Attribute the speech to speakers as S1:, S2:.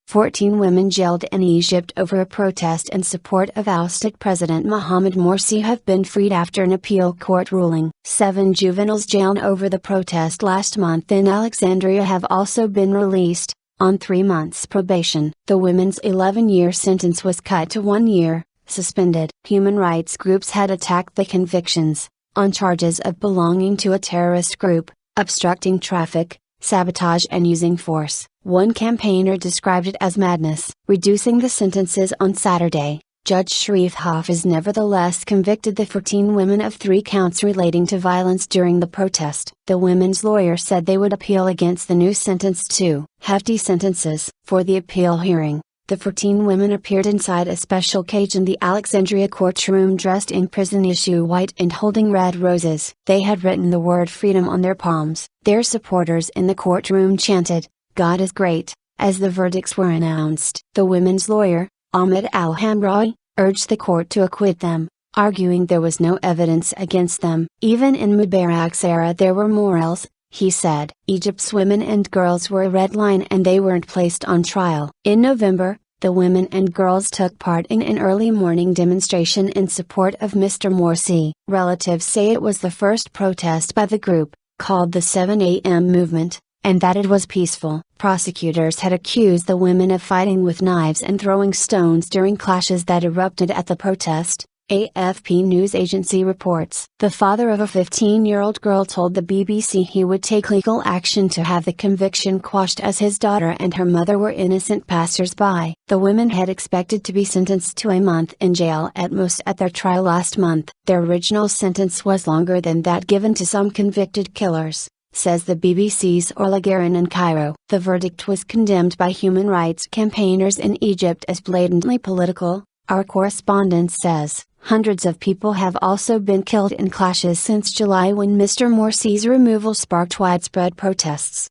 S1: 14 women jailed in Egypt over a protest in support of ousted President Mohammed Morsi have been freed after an appeal court ruling. 7 juveniles jailed over the protest last month in Alexandria have also been released, on 3 months probation. The women's 11-year sentence was cut to 1 year, suspended. Human rights groups had attacked the convictions, on charges of belonging to a terrorist group, obstructing traffic, sabotage and using force. One campaigner described it as madness. Reducing the sentences on Saturday, Judge Sharif Hafiz nevertheless convicted the 14 women of 3 counts relating to violence during the protest. The women's lawyer said they would appeal against the new sentence to hefty sentences. For the appeal hearing, the 14 women appeared inside a special cage in the Alexandria courtroom dressed in prison issue white and holding red roses. They had written the word freedom on their palms. Their supporters in the courtroom chanted, "God is great," as the verdicts were announced. The women's lawyer, Ahmed Al-Hamraoui, urged the court to acquit them, arguing there was no evidence against them. Even in Mubarak's era there were morals, he said. Egypt's women and girls were a red line and they weren't placed on trial. In November, the women and girls took part in an early morning demonstration in support of Mr. Morsi. Relatives say it was the first protest by the group, called the 7 a.m. movement, and that it was peaceful. Prosecutors had accused the women of fighting with knives and throwing stones during clashes that erupted at the protest, AFP news agency reports. The father of a 15-year-old girl told the BBC he would take legal action to have the conviction quashed as his daughter and her mother were innocent passers-by. The women had expected to be sentenced to a month in jail at most at their trial last month. Their original sentence was longer than that given to some convicted killers, says the BBC's Orla Guerin in Cairo. The verdict was condemned by human rights campaigners in Egypt as blatantly political, our correspondent says. Hundreds of people have also been killed in clashes since July when Mr. Morsi's removal sparked widespread protests.